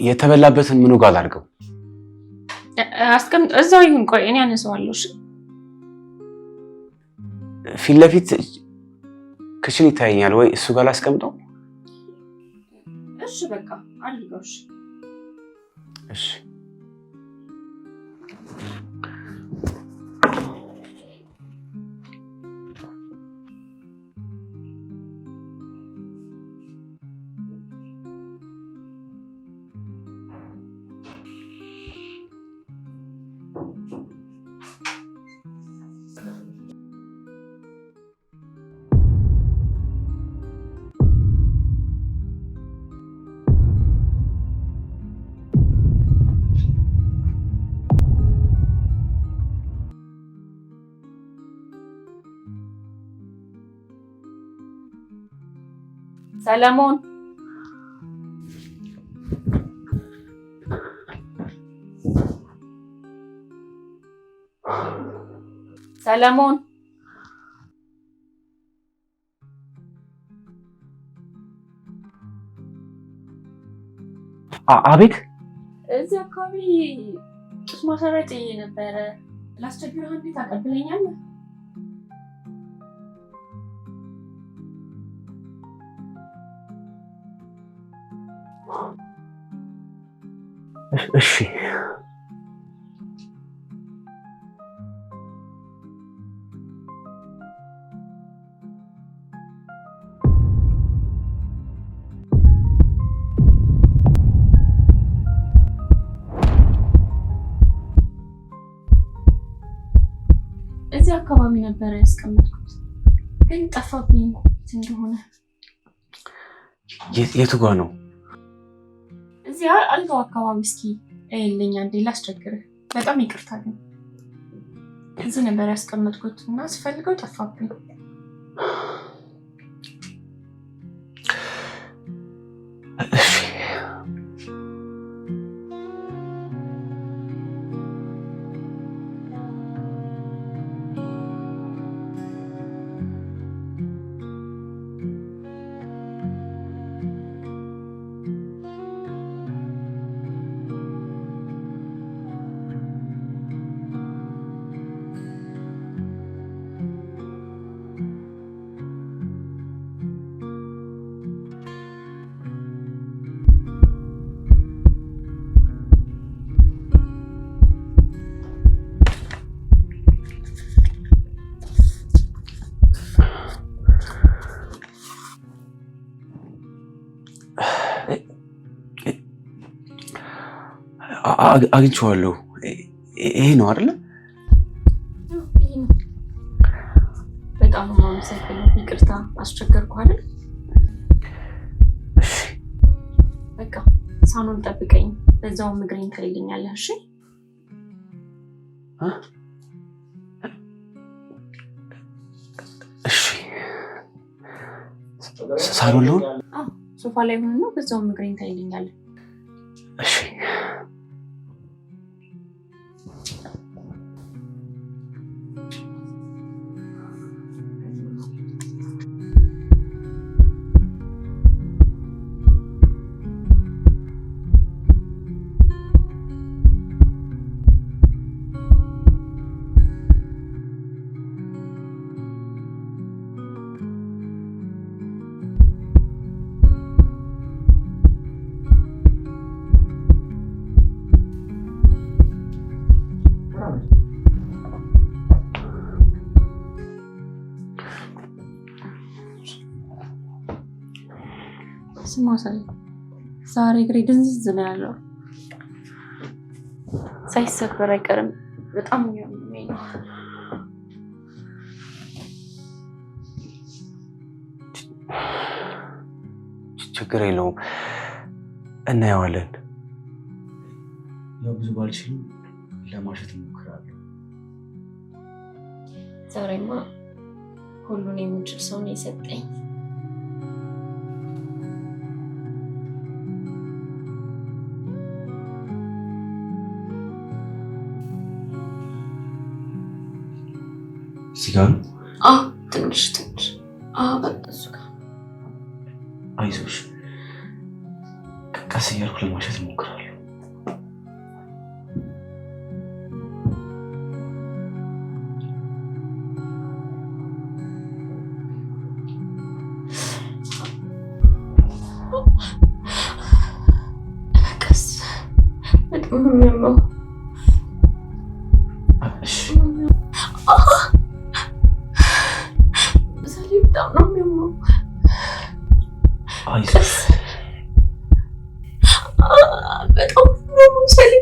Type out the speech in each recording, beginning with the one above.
የተበላበትን ምኑ ጋር አድርገው አስቀምጥ። እዛው ይሁን። ቆይ እኔ አነሳዋለሁ። እሺ ፊት ለፊት ክሽን ይታየኛል ወይ? እሱ ጋር ላስቀምጠው? እሺ በቃ አድርገው። እሺ ሰለሞን ሰለሞን አቤት። እዚህ አካባቢ ጡት ማሰሪያ ጥዬ ነበረ። ላስቸግርህ አንዴ ታቀብለኛለህ? እሺ እዚህ አካባቢ ነበረ ያስቀመጥኩት፣ ግን ጠፋብኝ እንደሆነ። የቱ ጋ ነው? እዚህ አልጋው አካባቢ። እስኪ እልኝ አንዴ ላስቸግርህ። በጣም ይቅርታ፣ ግን እዚህ ነበር ያስቀመጥኩት እና ስፈልገው ጠፋብኝ። አግኝቼዋለሁ። ይሄ ነው አይደለ? በጣም አመሰግናለሁ። ይቅርታ አስቸገርኩህ አይደል? እሺ በቃ ሳሎን ጠብቀኝ፣ በዛውም እግሬን ትልልኛለህ። እሺ እሺ። ሳሎን ልሆን? ሶፋ ላይ ሆነና በዛውም እግሬን ትልልኛለህ። እሺ ስማ ሰለሞን፣ ዛሬ እግሬ ድንዝዝ ነው ያለው። ሳይሰበር አይቀርም። በጣም የሚያመኝ ነው። ችግር የለውም፣ እናየዋለን። ያው ብዙ ባልችልም ለማሸት እሞክራለሁ። ዛሬማ ሁሉን የምችል ሰው ነው የሰጠኝ። እዚህ ጋር ነው? ትንሽ በቃ እሱ ጋር። አይዞሽ ቀስ እያልኩ ለማሸት እሞክራለሁ። ቀስ በጣም ነው የሚያመው። በጣም ነው የሚያመው። አይዞሽ በጣም ነው ሰሊ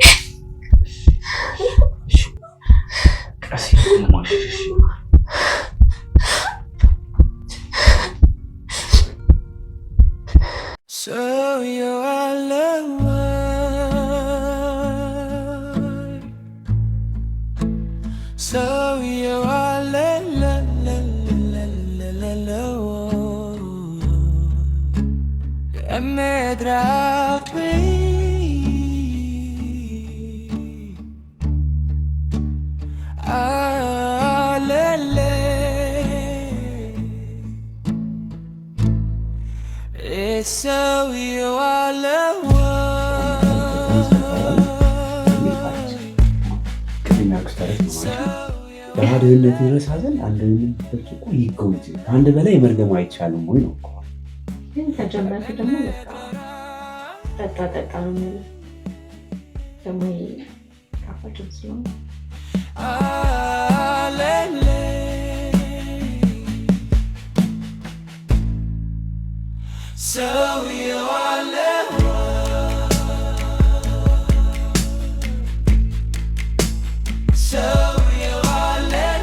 ቀስ ማሽሽ So you are love, so you are la la la la la la la. I'm mad out me. Ah la la. It's so you are love. በድህነት ይረሳዘን አንደኛው ብርጭቆ ይገው እንጂ ከአንድ በላይ መርገም አይቻልም ወይ ነው እኮ። ግን ተጀመረ ደግሞ በቃ ጠጣ ነው የሚለው ደግሞ ካፋጭ ስለሆነ So you are love. So you are love.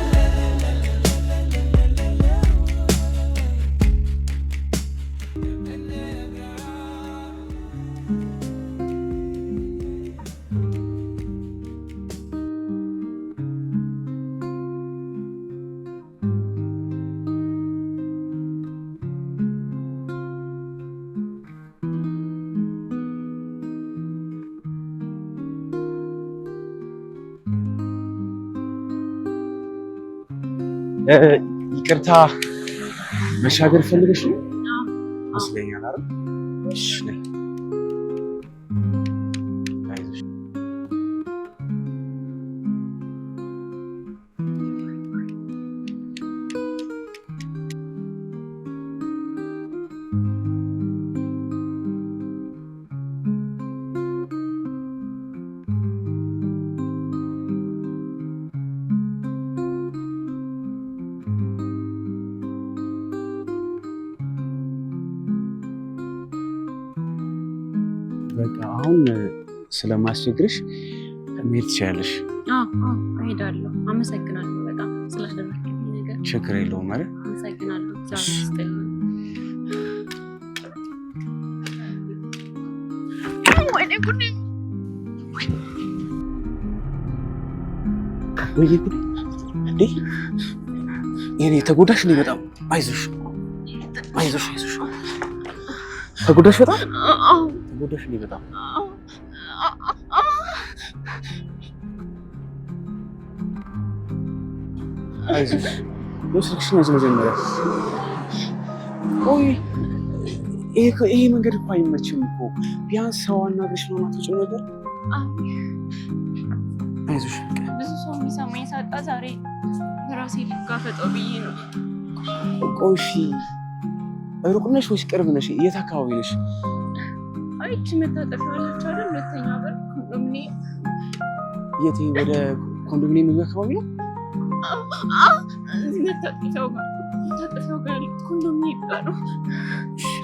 ይቅርታ መሻገር ፈልገሽ ነው? መስለኛል አይደል? እሺ ነይ። አይዞሽ። በቃ አሁን ስለማስቸግርሽ መሄድ ትችያለሽ። እሄዳለሁ። አመሰግናለሁ በጣም ስላደረግልኝ ነገር። ችግር የለውም አይደል? አመሰግናለሁ። ዛሬ ስጠኝ። ወይኔ ጉዴ! ወይኔ ጉዴ! እንዴ የኔ ተጎዳሽ ነው በጣም። አይዞሽ አይዞሽ አይዞሽ። ተጎዳሽ በጣም? አዎ ተጎዳሽ ነው በጣም። አይዞሽ ስልክሽን ያዥ መጀመሪያ። ቆይ ይሄ መንገድ እኮ አይመችም እኮ። ቢያንስ ሰው አናግረሽ ነው ማትወጪው ነገር። አይዞሽ ብዙ ሰው የሚሰማኝ ሳጣ ዛሬ በራሴ ልጋፈጠው ብዬ ነው። ቆይ እሺ ሩቅ ነሽ ወይስ ቅርብ ነሽ? የት አካባቢ ነሽ? አይቺ መታጠፊያ አለች አይደል? ሁለተኛ በር ኮንዶሚኒየም። የት? ወደ ኮንዶሚኒየም መግቢያ አካባቢ ነው? እዚህ መታጠፊያው ጋር ኮንዶሚኒየም ጋር ነው።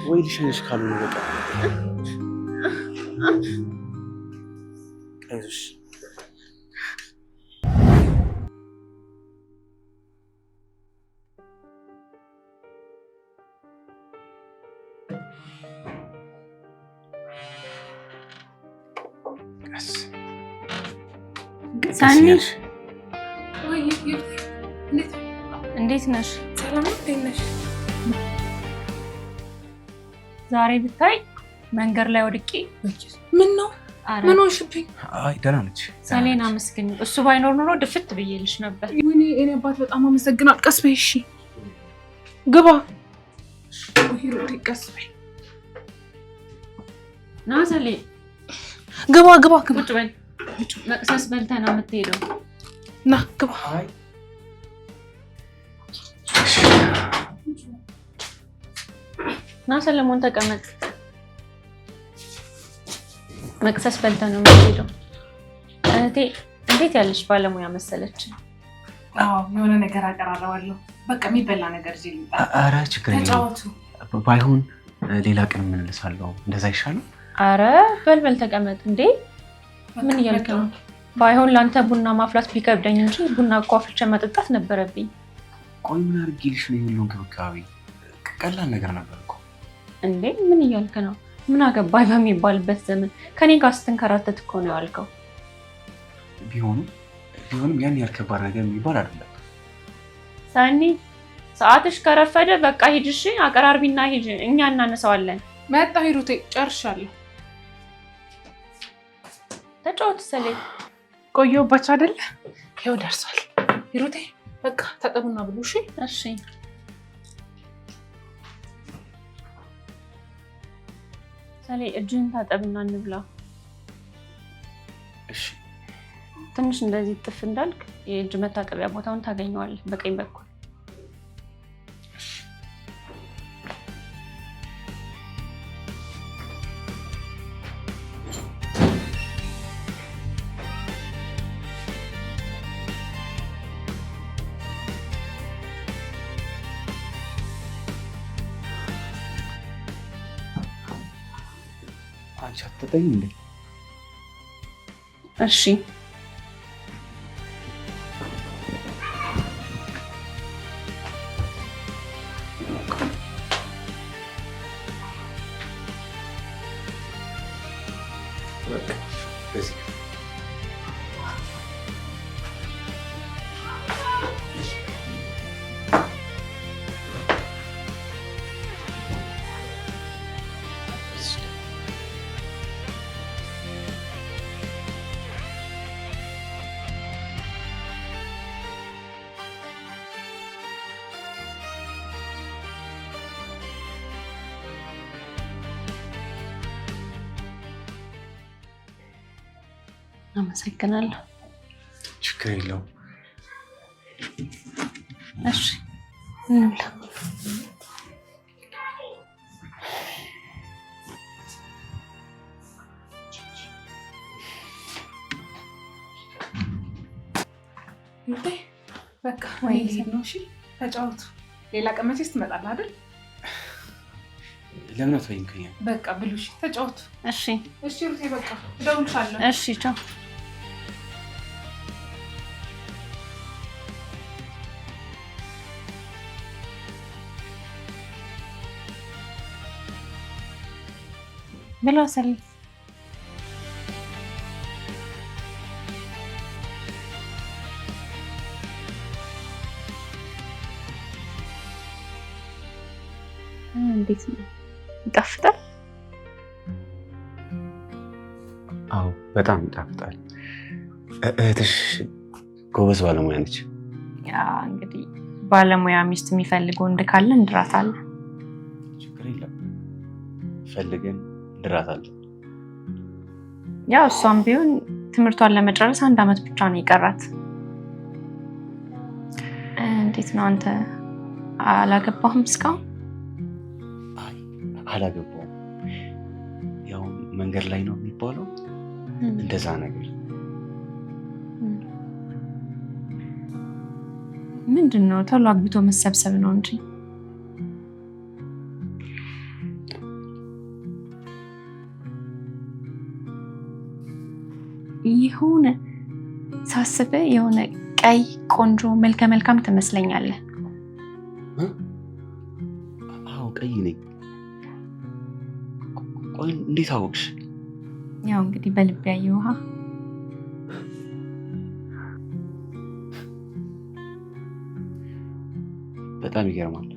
ወይ ልሸኝሽ ካልሆነ በቃ አይዞሽ። ሳኒ እንዴት ነሽ? ሰላም ነሽ? ዛሬ ብታይ መንገድ ላይ ወድቄ። ምን ነው? ምን ሆንሽብኝ? አይ ደህና ነች። ሰሌን አመስግኝ። እሱ ባይኖር ኖሮ ድፍት ብዬልሽ ነበር። ወይኔ እኔ አባት በጣም አመሰግናለሁ። ቀስ በይ እሺ። ግባ። ሂሩት ቀስ በይ። ናሰሌ ግባ ግባ ግባ። ቁጭ በል። መቅሰስ በልተህ ነው የምትሄደው? ና ግባ። አይ ና ሰለሞን ተቀመጥ። መቅሰስ በልተህ ነው የምትሄደው? እህቴ እንዴት ያለች ባለሙያ መሰለች። አዎ የሆነ ነገር አቀራረባለሁ። በቃ የሚበላ ነገር እዚህ ልምጣ። ኧረ ችግር የለውም። ባይሆን ሌላ ቀን እመለሳለሁ። እንደዛ ይሻላል? አረ በልበል ተቀመጥ። እንዴ ምን እያልክ ነው? ባይሆን ለአንተ ቡና ማፍላት ቢከብደኝ እንጂ ቡና እኮ አፍልቼ መጠጣት ነበረብኝ። ቆይ ምን አድርጌልሽ ነው የሁሉ እንክብካቤ? ቀላል ነገር ነበር እኮ። እንዴ ምን እያልክ ነው? ምን አገባኝ በሚባልበት ዘመን ከኔ ጋር ስትንከራተት እኮ ነው ያልከው። ቢሆንም ያን ያህል ከባድ ነገር የሚባል አይደለም። ሳኒ ሰዓትሽ ከረፈደ በቃ ሂድ። እሺ አቀራርቢና ሂድ፣ እኛ እናነሳዋለን። መጣ ሂሩቴ፣ ጨርሻለሁ። ተጫወት ሰሌ። ቆየሁባችሁ አይደለ? ይኸው ደርሷል። ሂሩቴ በቃ ታጠቡና ብሉ። እሺ እሺ። ሰሌ እጅህን ታጠብና እንብላ። እሺ። ትንሽ እንደዚህ ጥፍ እንዳልክ የእጅ መታጠቢያ ቦታውን ታገኘዋለህ በቀኝ በኩል። አንቺ አትጠይም እንዴ? እሺ አመሰግናለሁ። ችግር የለውም። እሺ እንብላ። በቃ ወይ ነው። እሺ ተጫወቱ። ሌላ ቀን መቼስ ትመጣለህ አይደል? ለምን አትበይም? ከኛ በቃ ብሉ። እሺ ተጫወቱ። እሺ እሺ ሩቴ በቃ እደውልልሻለሁ። እሺ ቻው። ብላ ሰሌ። እንዴት ነው? ይጣፍጣል? አዎ በጣም ይጣፍጣል። እህትሽ ጎበዝ ባለሙያ ነች። ያ እንግዲህ ባለሙያ ሚስት የሚፈልግ ወንድ ካለ እንድራታለን። ችግር የለም፣ ፈልገን እንድራታለን። ያው እሷም ቢሆን ትምህርቷን ለመጨረስ 1 ዓመት ብቻ ነው የቀራት። እንዴት ነው አንተ አላገባህም እስካሁን? አይ አላገባሁም። ያው መንገድ ላይ ነው የሚባለው፣ እንደዛ ነገር። ምንድን ነው ቶሎ አግብቶ መሰብሰብ ነው እንጂ የሆነ ሳስበህ የሆነ ቀይ ቆንጆ መልከ መልካም ትመስለኛለህ። አዎ ቀይ ነኝ። ቆይ እንዴት አወቅሽ? ያው እንግዲህ በልብ ያየው ውሃ። በጣም ይገርማል።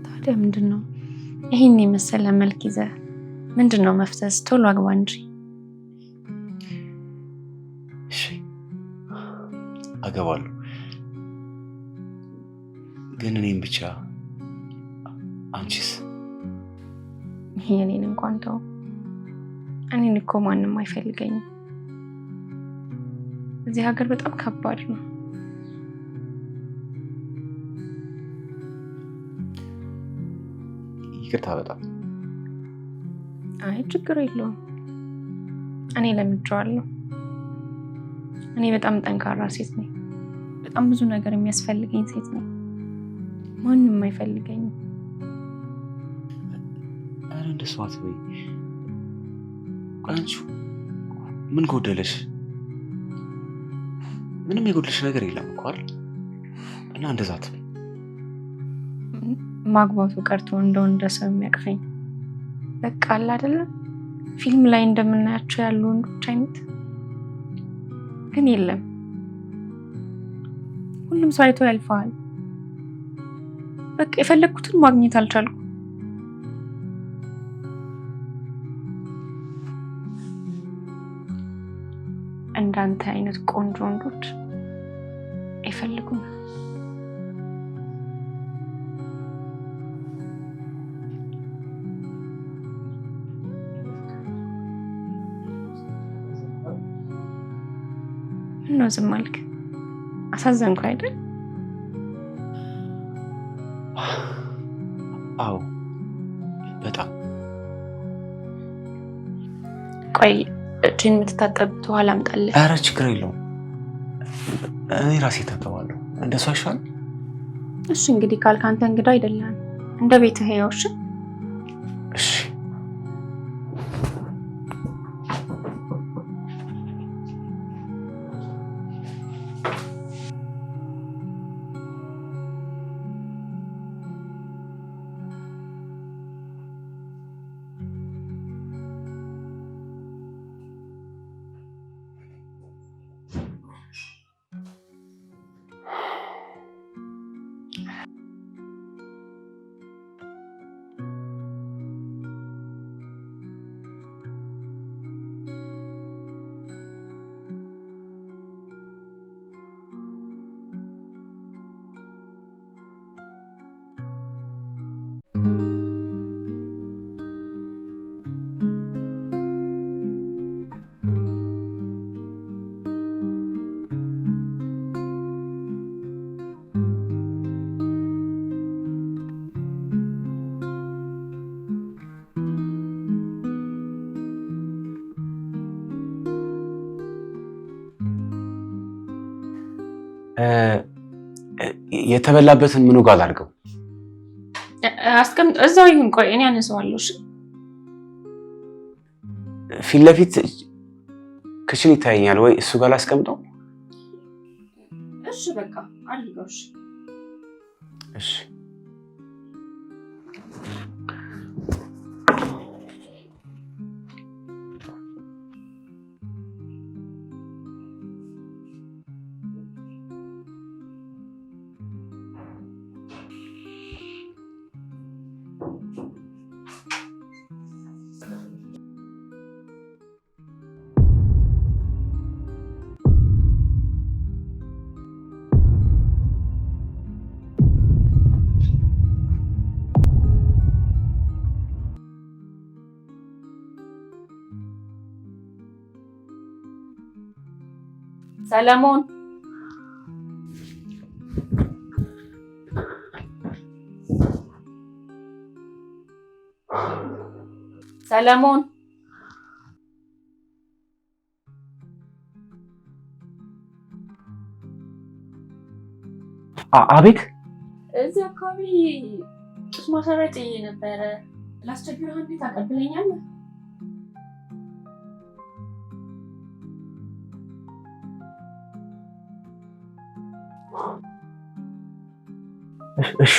ታዲያ ምንድን ነው ይሄን የመሰለ መልክ ይዘህ ምንድን ነው መፍሰስ? ቶሎ አግባ እንጂ። እሺ አገባለሁ፣ ግን እኔም ብቻ። አንቺስ? የኔን እንኳን ተው። እኔን እኮ ማንም አይፈልገኝም። እዚህ ሀገር በጣም ከባድ ነው። ይቅርታ በጣም። አይ ችግር የለውም። እኔ ለምጄዋለሁ። እኔ በጣም ጠንካራ ሴት ነኝ። በጣም ብዙ ነገር የሚያስፈልገኝ ሴት ነኝ። ማንም አይፈልገኝም። አረ እንደሱ አትበይ። አንቺ ምን ጎደለሽ? ምንም የጎደለሽ ነገር የለም እኮ አይደል? እና እንደዛ አትበይ። ማግባቱ ቀርቶ እንደው እንደ ሰው የሚያቅፈኝ በቃ አለ አይደለ? ፊልም ላይ እንደምናያቸው ያሉ ወንዶች አይነት ግን የለም። ሁሉም ሰው አይቶ ያልፈዋል። በቃ የፈለግኩትን ማግኘት አልቻልኩም። እንዳንተ አይነት ቆንጆ ወንዶች አይፈልጉም። ምነው ዝም አልክ? አሳዘንኩ አይደል? አዎ በጣም። ቆይ እጅን የምትታጠብት ውሃ ላምጣልህ? ኧረ ችግር የለውም፣ እኔ ራሴ እታጠባለሁ። እንደሱ አይሻልም? እሺ እንግዲህ ካልክ አንተ እንግዳ አይደለም፣ እንደ ቤትህ ያው። እሺ እሺ። የተበላበትን ምኑ ጋር አድርገው አስቀምጥ፣ እዛው ይሁን። ቆይ እኔ አነሳዋለሁ። እሺ ፊት ለፊት ክችን ይታየኛል ወይ? እሱ ጋር ላስቀምጠው? እሺ በቃ አድርገው። እሺ እሺ። ሰለሞን ሰለሞን አቤት። እዚህ አካባቢ ጡት ማሰራት ነበረ። ላስቸግርህ እንዴ? ታቀብለኛለህ? እሺ።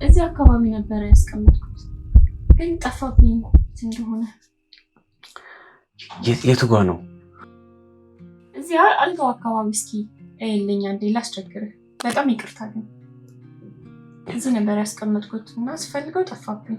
እዚህ አካባቢ ነበረ ያስቀመጥኩት፣ ግን ጠፋብኝ እንደሆነ። የቱ ጋ ነው? እዚህ አልጋው አካባቢ። እስኪ እልኝ አንዴ ላስቸግርህ። በጣም ይቅርታ ግን እዚህ ነበር ያስቀመጥኩት እና ስፈልገው ጠፋብኝ።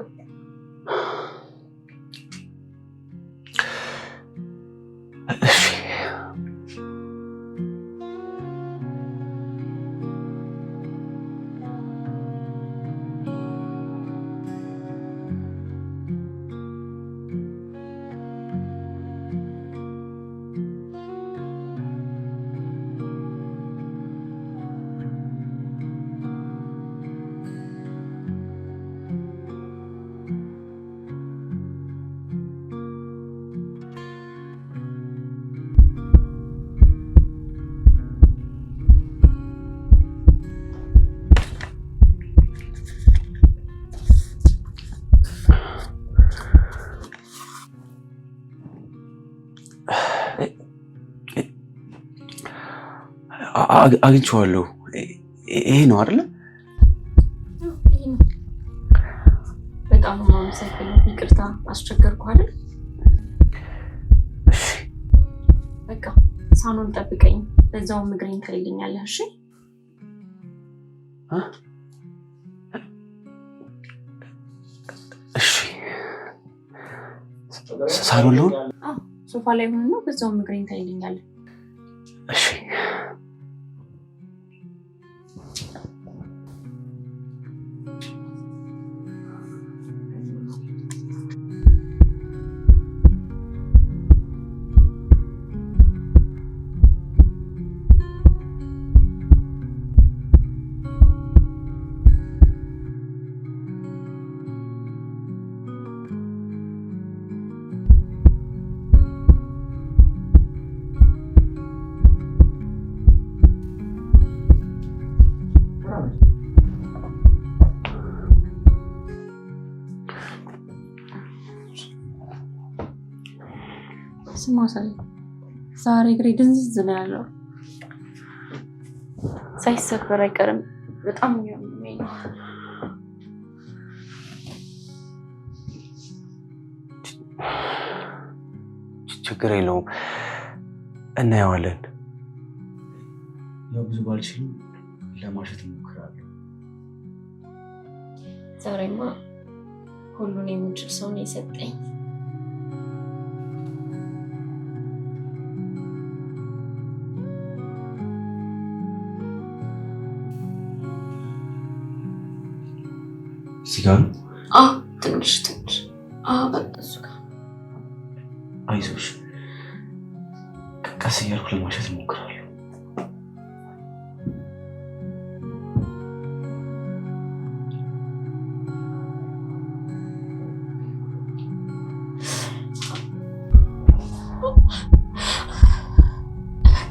አግኝቼዋለሁ። ይሄ ነው አይደለ? በጣም አመሰግናለሁ። ይቅርታ አስቸገርኩህ አይደል? እሺ በቃ ሳሎን ጠብቀኝ፣ በዛው ምግሬን ትልልኛለህ። እሺ እሺ። ሳሎን ነው? አዎ ሶፋ ላይ ሆነና በዛው ምግሬን ትልልኛለህ። እሺ ስማሰል ዛሬ እግሬ ድንዝዝ ነው ያለው። ሳይሰበር አይቀርም። በጣም የሚያመኝ ነው። ችግር የለውም እናየዋለን። ያው ብዙ ባልችልም ለማሸት እሞክራለሁ። ዛሬማ ሁሉን የምችል ሰው ነው የሰጠኝ። እዚህ ጋር ነው? ትንሽ በቃ እሱ ጋር። አይዞሽ፣ ቀስ እያልኩ ለማሸት እሞክራለሁ።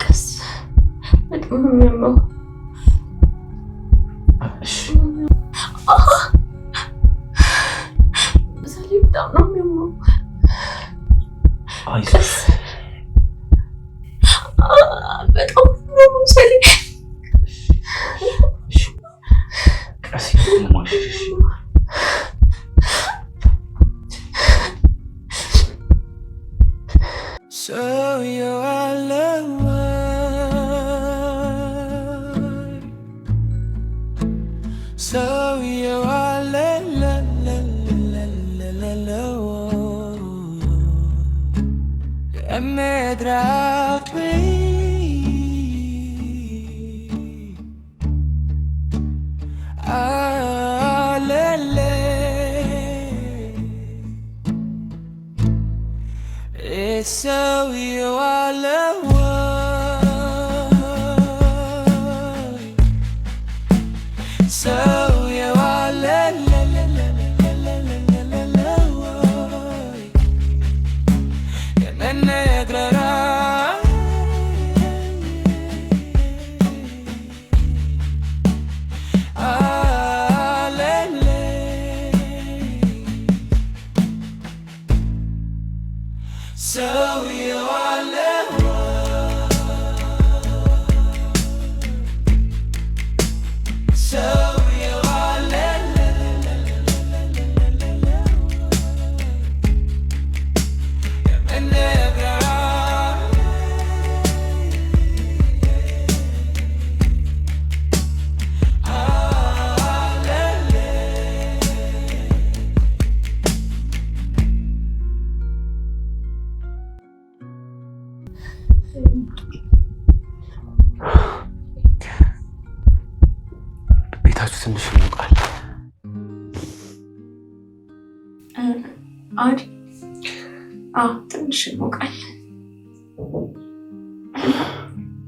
ቀስ በጣም ነው የሚያመው። በጣም ነው የሚያመው። አይዞሽ በጣም ነው ሰሊ። ቀስ እያልኩ ለማሸት So you are love, so you are so you are love, so you are so you are ትንሽ ይሞቃል። ትንሽ ይሞቃል።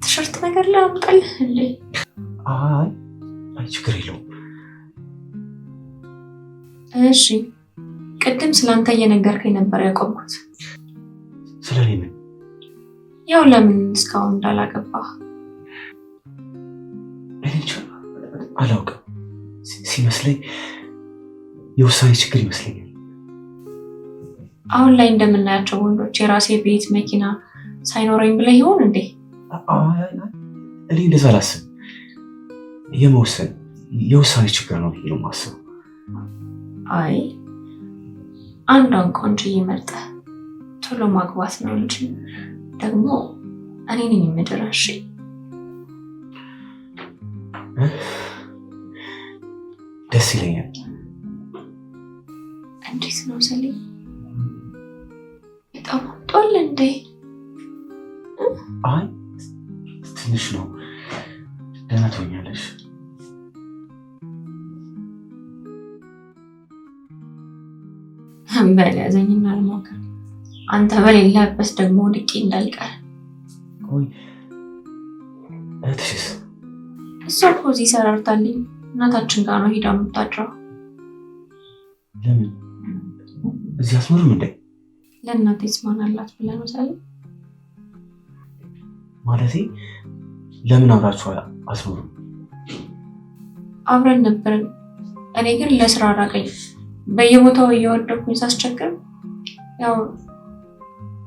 ቲሸርት ነገር ላምጣልህ እንዴ? አይ ችግር የለውም። እሺ ቅድም ስላንተ እየነገርከኝ ነበር ያቆምኩት። ስለኔ ምን? ያው ለምን እስካሁን እንዳላገባህ። እንጃ አላውቅም። ሲመስለኝ የውሳኔ ችግር ይመስለኛል። አሁን ላይ እንደምናያቸው ወንዶች የራሴ ቤት መኪና ሳይኖረኝ ብለህ ይሆን እንዴ? እኔ እንደዛ አላስብም። የውሳኔ ችግር ነው ብዬ ነው የማስበው። አይ አንዷን ቆንጆዬ መርጠህ ቶሎ ማግባት ነው እንጂ ደግሞ እኔ ነኝ የምድረው። እሺ ደስ ይለኛል። እንዴት ነው ሰሌም? በጣም አምጧል እንዴ? አይ ትንሽ ነው። ደህና ትሆኛለሽ። በል ያዘኝና ልሞክር። አንተ በሌለህበት ደግሞ ወድቄ እንዳልቀር። ቆይ እህትሽስ? እሷ እኮ እዚህ ሰራርታልኝ እናታችን ጋር ነው ሄዳ የምታድረው። ለምን እዚህ አትኖርም እንዴ? ለእናቴ ስማናላት ብለህ ነው ሰሌም? ማለቴ ለምን አብራችሁ አትኖሩም? አብረን ነበርን። እኔ ግን ለስራ ራቀኝ። በየቦታው እየወደኩኝ ሳስቸግር ያው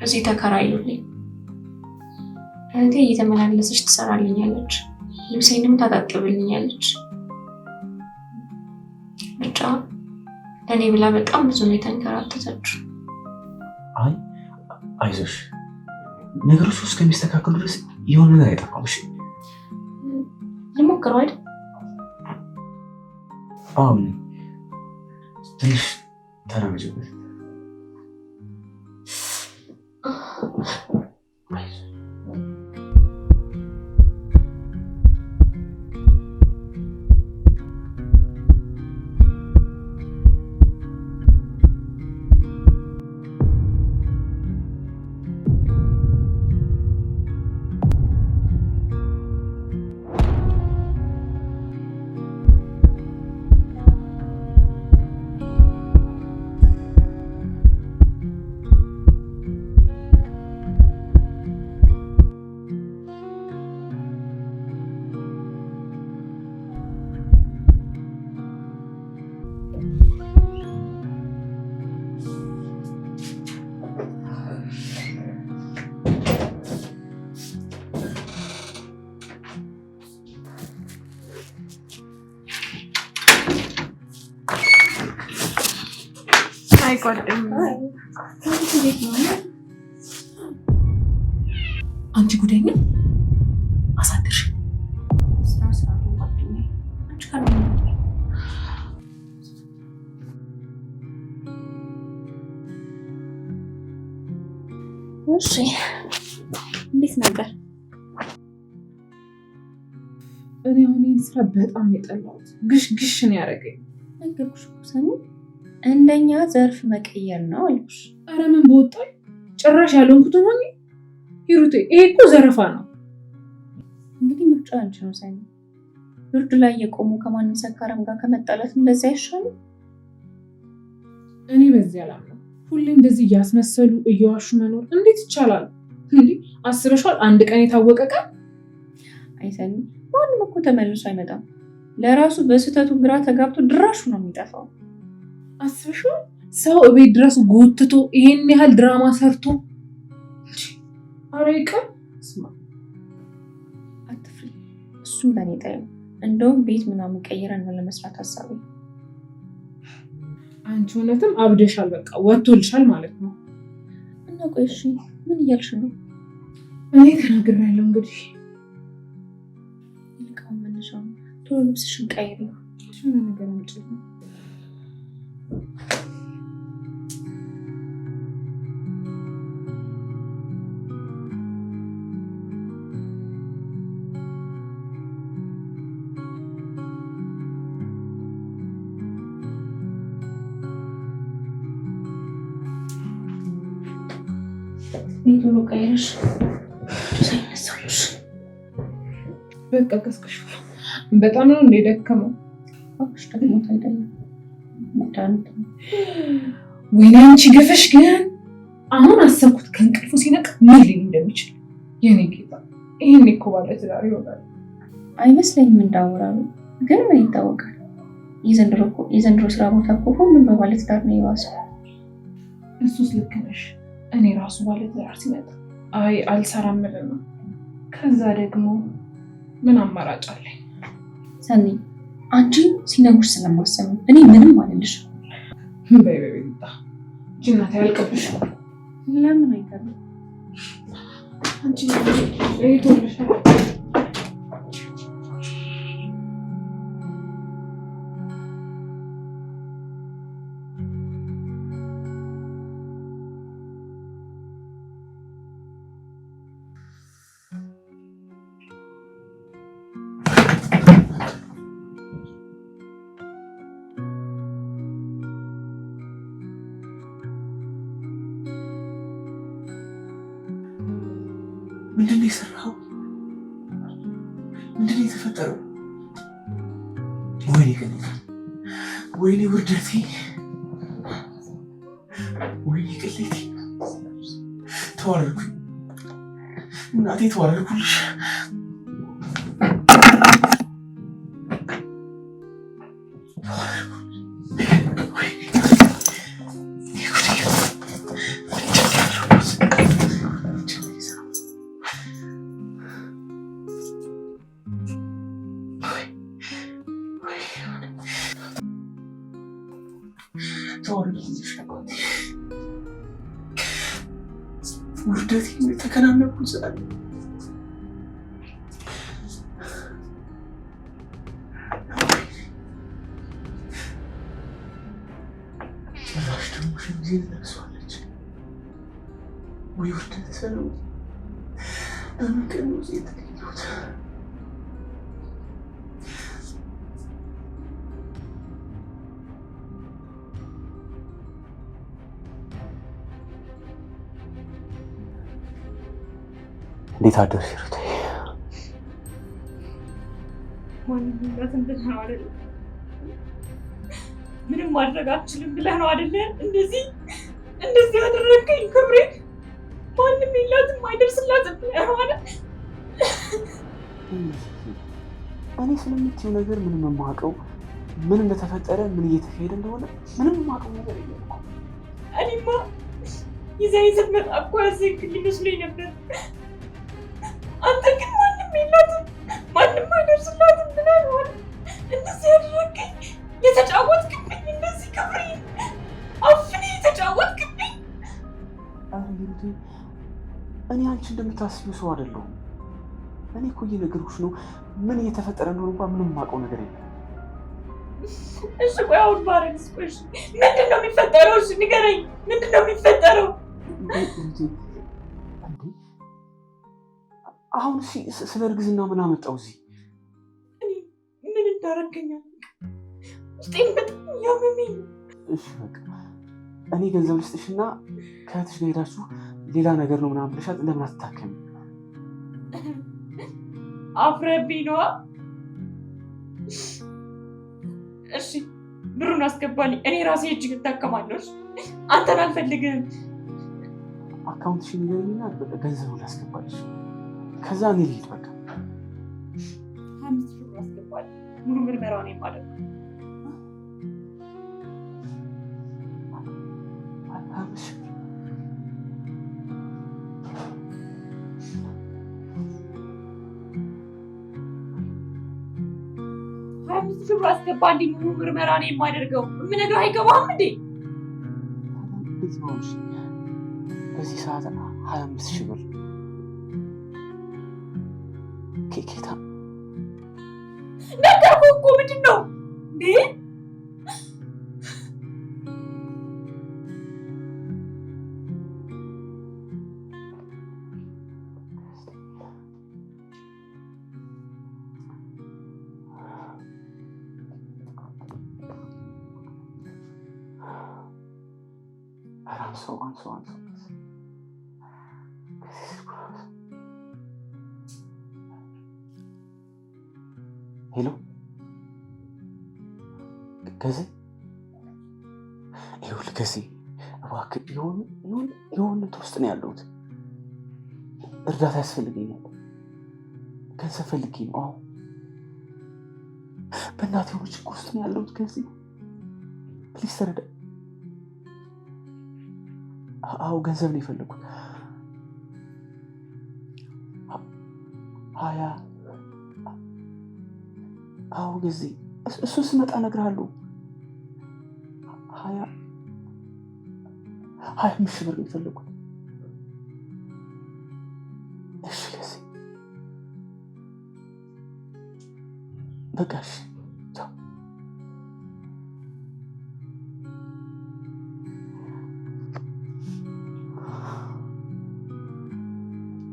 እዚህ ተከራዩልኝ። እህቴ እየተመላለሰች ትሰራልኛለች፣ ልብሴንም ታጣጥብልኛለች። ብቻ ለእኔ ብላ በጣም ብዙ ነው የተንከራተተችው። አይ አይዞሽ፣ ነገሮች እስከሚስተካከሉ ድረስ የሆነ ነገር አይጠፋም። እሺ ልሞክረው አይደል? ትንሽ ተራመጅበት። አንቺ ጉደኛ አሳድርሽ። እሺ እንዴት ነበር? እኔ አሁን ይህን ስራ በጣም የጠላሁት ግሽ ነው ያደረገኝ። ነገርኩሽ እኮ ሰኒ፣ እንደኛ ዘርፍ መቀየር ነው አልኩሽ። ኧረ ምን በወጣኝ ጭራሽ ያልሆንኩትን ሆኜ። ሂሩቴ ይሄ እኮ ዘረፋ ነው። እንግዲህ ምርጫ አንቺ ነው ሰኒ። ብርድ ላይ የቆሙ ከማንም ሰካራም ጋር ከመጣላት እንደዚህ አይሻልም? እኔ በዚህ አላምነው። ሁሌ እንደዚህ እያስመሰሉ እየዋሹ መኖር እንዴት ይቻላል? እንዴ አስበሽዋል? አንድ ቀን የታወቀ ቀን። አይ ሰኒ፣ ማንም እኮ ተመልሶ አይመጣም። ለራሱ በስህተቱ ግራ ተጋብቶ ድራሹ ነው የሚጠፋው። አስበሽዋል? ሰው እቤት ድረስ ጎትቶ ይሄን ያህል ድራማ ሰርቶ። አረ ይቀር። ስማ አትፍሪ፣ እሱም ለኔ ጣየው። እንደውም ቤት ምናምን ቀይረን ነው ለመስራት ሀሳቤ። አንቺ እውነትም አብደሻል። በቃ ወጥቶልሻል ማለት ነው። እና ቆይ እሺ ምን እያልሽ ነው? እኔ ተናግሬያለሁ። እንግዲህ ይልቃው መነሻው ቶሎ ልብስሽን ቀይሪ። ምን ነገር አምጪ ነው? ቪዲዮ ቀይረሽ ሳይነሳሽ በቃ ቀስቅሽ። በጣም ነው እንደ ደከመው። አክሽ ደግሞ አይደለም መድኃኒት ነው። ወይኔ አንቺ ገፈሽ ግን አሁን አሰብኩት ከእንቅልፉ ሲነቅ ምን ሊል እንደሚችል። የኔ ጌታ ይሄን እኮ ባለ ትዳር ይሆናል አይመስለኝም። እንዳወራሉ ግን ምን ይታወቃል። የዘንድሮ ስራ ቦታ እኮ ሁሉም በባለ ትዳር ነው የባሰው። እሱስ ልክ ነሽ። እኔ ራሱ ባለ ትዳር ሲመጣ አይ አልሰራም ማለት ነው። ከዛ ደግሞ ምን አማራጭ አለኝ? ሰኒ አንቺ ሲነግሩሽ ስለማሰብ እኔ ምንም አልልሽ። በይ ጅናት ያልቅብሽ። ለምን አይቀርም? አንቺ ለይቶልሽ ምንድን ነው የሰራኸው? ምንድን ነው የተፈጠረው? ወይኔ ቅሌቴ፣ ወይኔ ውርደቴ፣ ወይኔ ቅሌቴ። ተዋረድኩኝ እናቴ፣ ተዋረድኩልሽ። ውርደቴ ተከናነብኩ ስላለ ጭራሽ ደግሞ ሸሚዜን ለብሷለች። ወይ ውርደት ሰለው በምን ቀን ነው እዚህ የተገኘሁት? እንዴት አደርሽ ሩቴ? ማንነትን ብለህ ነው አይደል? ምንም ማድረግ አልችልም ብለህ ነው አይደል? እንደዚህ ያደረገኝ ክብሬ ማንም የላትም አይደርስላትም ብለህ ነው አይደል? እኔ ስለምትይው ነገር ምንም የማውቀው ምን እንደተፈጠረ ምን እየተካሄደ እንደሆነ ምንም የማውቀው ነገር የለም እኮ። እኔማ ይዘህ ስትመጣ እኮ ያዘንክልኝ መስሎኝ ነበር። አንተ ግን ማንም የላትም ማንም አይደርስላትም ብለህ ነው አይደል? እንደዚህ ያደረገኝ የተጫወትክብኝ፣ እንደዚህ ክብሬ አፍኔ የተጫወትክብኝ። ኧረ ሩቴ፣ እኔ አንቺ እንደምታስቢው ሰው አይደለሁም። እኔ እኮ እየነገርኩሽ ነው። ምን እየተፈጠረ እንደሆነ እንኳን ምንም የማውቀው ነገር የለም። እሺ ቆይ አሁን ባረግስ? ቆይ ምንድን ነው የሚፈጠረው? እሺ ንገረኝ፣ ምንድን ነው የሚፈጠረው? አሁን ስለ እርግዝና ምን አመጣው እዚህ? ምን እንዳረገኛል ውስጤን በጣም ያመመኝ። እሺ በቃ እኔ ገንዘብ ልስጥሽና ከእህትሽ ጋር ሄዳችሁ ሌላ ነገር ነው ምናምን ብለሻት ለምን አትታከሚ? አፍረብኝ ነዋ። እሺ ብሩን አስገባልኝ፣ እኔ ራሴ እጅ እታከማለሁ። አንተን አልፈልግም። አካውንትሽን ንገሪኝና ገንዘቡን ላስገባልሽ። ከዛ እኔ ልሂድ በቃ። 5,000 ብር አስገባልኝ፣ ሙሉ ምርመራ ነው የማደርገው። ብር አስገባልኝ፣ ሙሉ ምርመራ ነው የማደርገው። የምነግርህ አይገባህም እንዴ? እንዴት ነው በዚህ ሰዓት 25,000 ብር ኬታ ነገርኩህ እኮ። ምንድን ነው እንዴ? አንሶ ሄሎ ገዜ ይኸውልህ ገዜ እባክህ የሆነ ውስጥ ነው ያለሁት። እርዳታ ያስፈልገኛል። ገንዘብ ፈልጌ ነው። አዎ በእናትህ የሆነ ችግር ውስጥ ነው ያለሁት ገዜ ፕሊዝ ተረዳ። አዎ ገንዘብ ነው የፈለኩት። 20 አዎ ገዜ እሱ ስመጣ እነግርሃለሁ። 25 ሺህ ብር ነው የፈለኩት። እሺ ገዜ በቃ እሺ ቻው።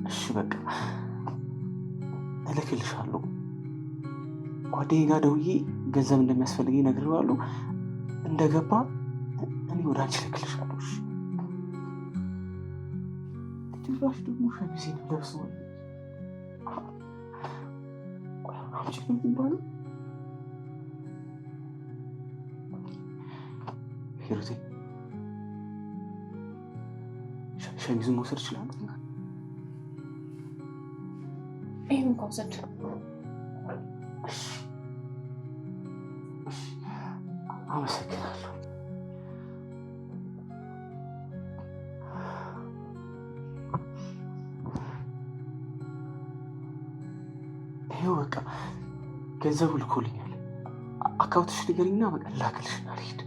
እሺ በቃ እልክልሻለሁ። ጓደኛዬ ጋር ደውዬ ገንዘብ እንደሚያስፈልገኝ እነግረዋለሁ። እንደገባ እኔ ወደ አንቺ እልክልሻለሁ። እሺ ጭራሽ ደግሞ ሸሚዜን ለብሰዋል። አንቺ ነው የሚባለው ሂሩቴ ሸሚዙን መውሰድ ይችላል? ይህን እንኳ ውሰድ። አመሰግናለሁ። ይኸው በቃ ገንዘቡ ልኮልኛል። አካውንትሽ ንገሪኝና በቃ ላክልሽና ልሂድ።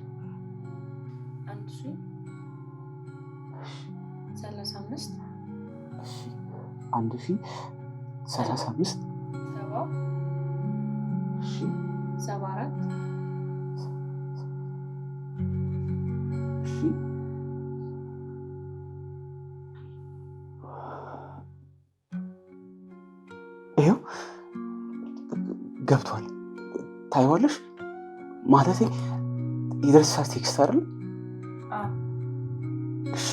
1035 1035 74 ይኸው ገብቷል። ታይዋለሽ? ማለቴ ይደርሳል ቴክስት አይደል? እሺ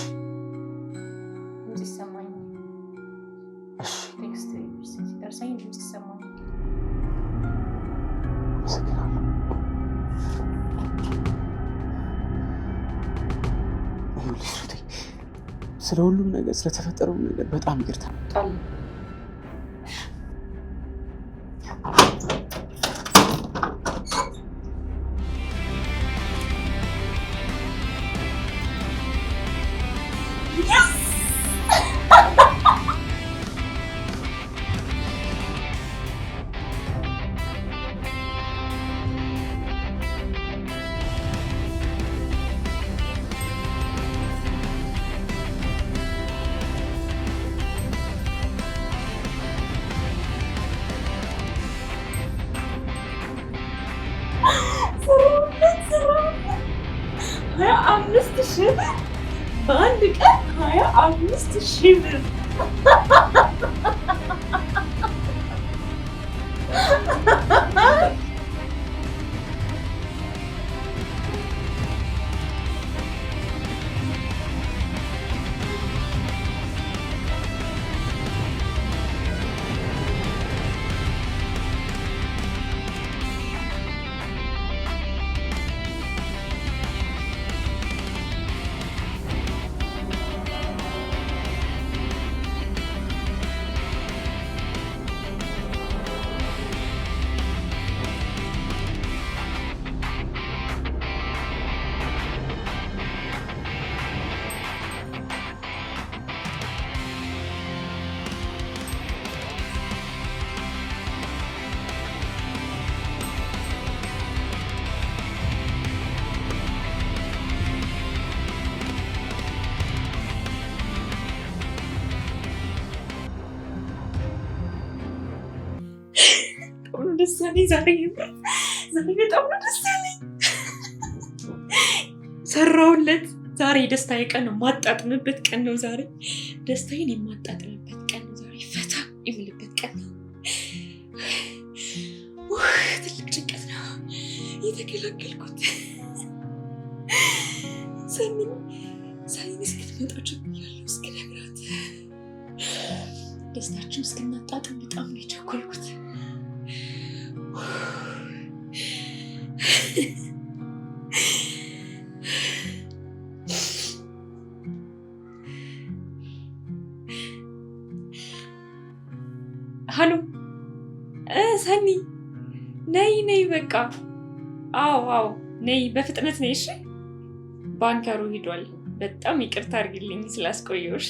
ሲሰማኝ እሺ ቴክስት ሲደርሰኝ ሲሰማኝ አመሰግናለሁ። ይኸውልሽ ሩቴ ስለ ሁሉም ነገር ስለተፈጠረው ነገር በጣም ይቅርታ። በአንድ ቀን 25,000 ብር። ደስ ያለኝ ዛሬ በጣም ነው ደስ ያለኝ። ሰራውለት። ዛሬ የደስታዬ ቀን ነው፣ የማጣጥምበት ቀን ነው። ዛሬ ደስታዬን የማጣጥምበት ቀን ነው። ዛሬ ፈታ የምልበት ቀን ነው። ትልቅ ጭንቀት ነው የተገላገልኩት። ሰኒን እስክትመጣ ቸኩያለሁ፣ እስክነግራት ደስታችን እስክናጣጥም በጣም ነው የቸኮልኩት። ሀሎ ሰኒ ነይ በቃ አዎ ነይ በፍጥነት ነይ። እሺ ባንከሩ ሂዷል። በጣም ይቅርታ አድርግልኝ ስላስቆየሁሽ።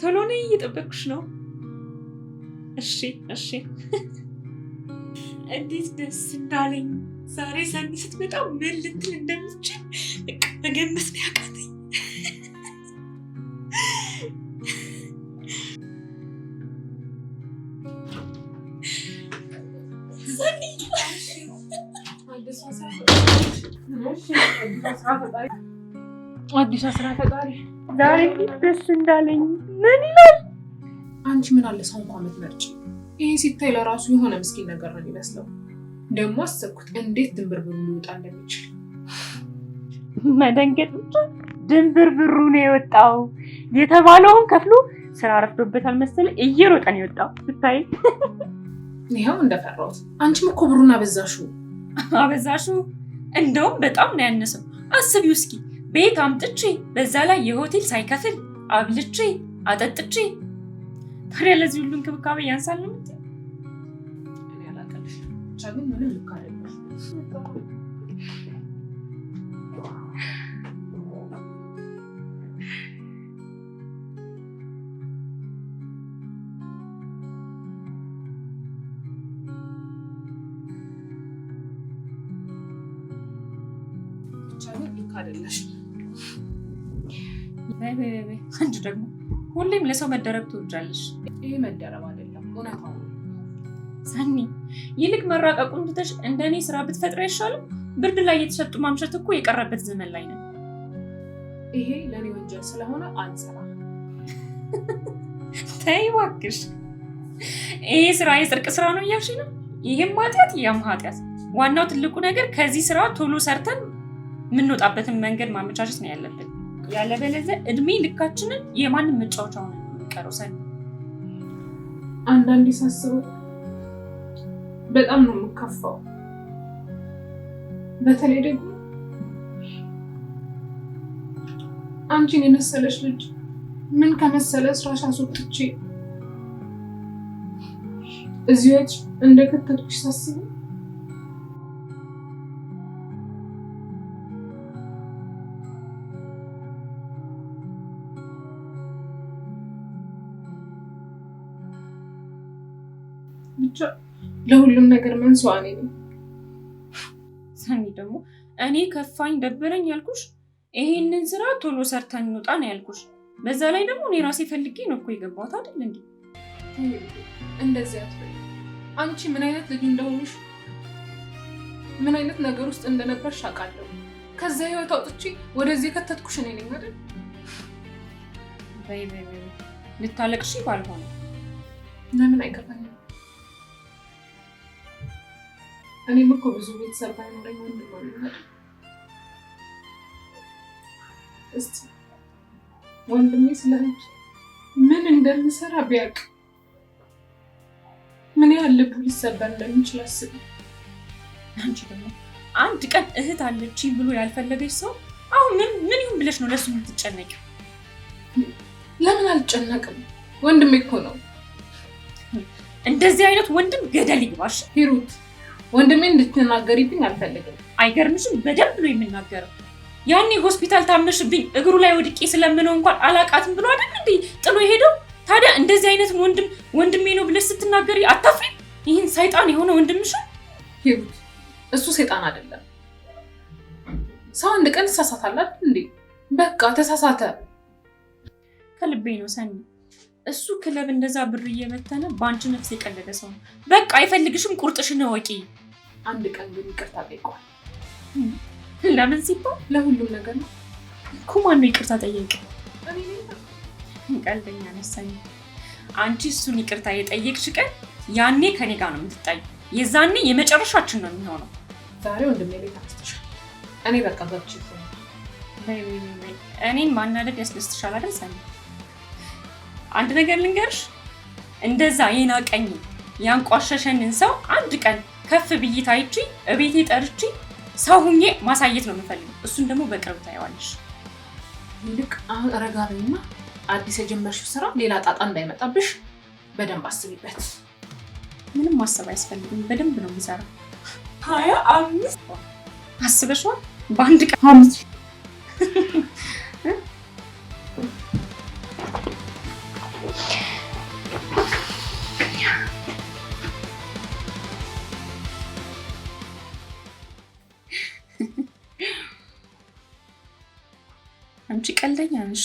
ቶሎ ነይ እየጠበቅኩሽ ነው። እሺ እንዴት ደስ እንዳለኝ ዛሬ ሰኒ ስትመጣ ምን ልትል እንደምትችል መገመት ነው ያቃተኝ። አዲስ ስራ ፈጣሪ ዛሬ ደስ እንዳለኝ ምን ይላል? አንቺ ምን አለ ሰው እንኳን የምትመርጪ። ይሄ ሲታይ ለራሱ የሆነ ምስኪን ነገር ነው የሚመስለው። ደግሞ አሰብኩት እንዴት ድንብርብሩ ሊወጣ እንደሚችል። መደንገጥ ብቻ ድንብርብሩ ነው የወጣው። የተባለውን ከፍሎ ስራ ረፍዶበታል መሰለኝ እየሮጠ ነው የወጣው። ስታይ ይኸው እንደፈራሁት። አንቺም እኮ ብሩን አበዛሽው። እንደውም በጣም ነው ያነሰው። አስቢው እስኪ ቤት አምጥቼ በዛ ላይ የሆቴል ሳይከፍል አብልቼ አጠጥቼ። ታዲያ ለዚህ ሁሉ እንክብካቤ ያንሳል ነው እንዴ? እኔ አላቀልሽ ቻግን ምንም ልክ አይደለም። ቻግን ልክ አይደለሽ። በይ አንቺ ደግሞ ሁሌም ለሰው መደረብ ትወጃለሽ። ይሄ መደረብ አይደለም እውነታው ነው። ሰኒ ይልቅ መራቀቁን ትተሽ እንደኔ ስራ ብትፈጥሪ አይሻልም? ብርድ ላይ የተሰጡ ማምሸት እኮ የቀረበት ዘመን ላይ ነው። ይሄ ለኔ ወንጀል ስለሆነ አንሰራም። ተይ እባክሽ። ይሄ ስራ የጽድቅ ስራ ነው እያልሽ ነው? ይሄም ኃጢአት ያም ኃጢአት። ዋናው ትልቁ ነገር ከዚህ ስራ ቶሎ ሰርተን የምንወጣበትን መንገድ ማመቻቸት ነው ያለብን። ያለበለዚያ እድሜ ልካችንን የማንም መጫወቻ ሆነን ነው የሚቀረው። ሰኒ አንዳንዴ ሳስበው በጣም ነው የምከፋው። በተለይ ደግሞ አንቺን የመሰለች ልጅ ምን ከመሰለ ስራሽ አስወጥቼ እዚህ ወጭ እንደከተትኩሽ ሳስበው ብቻ ለሁሉም ነገር መንስኤ እኔ ነኝ። ሰኒ ደግሞ እኔ ከፋኝ ደበረኝ ያልኩሽ ይሄንን ስራ ቶሎ ሰርተን እንውጣ ነው ያልኩሽ። በዛ ላይ ደግሞ እኔ ራሴ ፈልጌ ነው እኮ የገባሁት አይደል እንዴ? እንደዚህ አትበይ። አንቺ ምን አይነት ልጅ እንደሆንሽ ምን አይነት ነገር ውስጥ እንደነበርሽ አውቃለሁ። ከዛ ህይወት አውጥቼ ወደዚህ ከተትኩሽ እኔ ነኝ አይደል? በይ ልታለቅሺ ባልሆነ ለምን አይገባኝም? እኔም እኮ ብዙ ቤተሰብ ባይኖረኝ ወንድም አለኝ። እስቲ ወንድሜ ስለህድ ምን እንደምሰራ ቢያውቅ ምን ያህል ልቡ ሊሰበር እንደሚችል አስቢ። አንቺ ደግሞ አንድ ቀን እህት አለችኝ ብሎ ያልፈለገች ሰው አሁን ምን ይሁን ብለሽ ነው ለሱ የምትጨነቂው? ለምን አልጨነቅም? ወንድሜ እኮ ነው። እንደዚህ አይነት ወንድም ገደል ይግባሽ። ሂሩት ወንድሜ እንድትናገሪብኝ አልፈልግም። አይገርምሽም? በደንብ ነው የምናገረው። ያኔ ሆስፒታል ታመሽብኝ እግሩ ላይ ወድቄ ስለምነው እንኳን አላቃትም ብሎ አይደል እንዴ ጥሎ ሄደው። ታዲያ እንደዚህ አይነት ወንድሜ ነው ብለሽ ስትናገሪ አታፍሪ? ይህን ሰይጣን የሆነ ወንድምሽ ሂሩት እሱ ሰይጣን አይደለም። ሰው አንድ ቀን ተሳሳታል አይደል እንዴ? በቃ ተሳሳተ። ከልቤ ነው ሰኒ። እሱ ክለብ እንደዛ ብር እየመተነ በአንቺ ነፍስ የቀለደ ሰው ነው። በቃ አይፈልግሽም። ቁርጥሽን እወቂ። አንድ ቀን ግን ይቅርታ ጠይቀዋል። ለምን ሲባል ለሁሉም ነገር ነው እኮ። ማነው ይቅርታ ጠየቀ? እኔ ቀልደኛ ነሰኝ። አንቺ እሱን ይቅርታ የጠየቅሽ ቀን ያኔ ከኔ ጋር ነው የምትጣይ። የዛኔ የመጨረሻችን ነው የሚሆነው። ዛሬ ወንድሜ ቤት አትተሻል። እኔ በቃ ገብቼ ነው። እኔን ማናደድ ያስደስትሻል አይደል ሰኒ? አንድ ነገር ልንገርሽ፣ እንደዛ የናቀኝ ያንቋሸሸንን ሰው አንድ ቀን ከፍ ብዬ ታይቼ እቤቴ ጠርቼ ሰው ሁኜ ማሳየት ነው የምፈልገው። እሱን ደግሞ በቅርብ ታየዋለሽ። ይልቅ አሁን ረጋ በይና አዲስ የጀመርሽው ስራ ሌላ ጣጣ እንዳይመጣብሽ በደንብ አስቢበት። ምንም ማሰብ አያስፈልግም። በደንብ ነው የምሰራው። 25 አስበሽዋል? በአንድ ቀን 5 አንቺ ቀልደኛ ነሽ።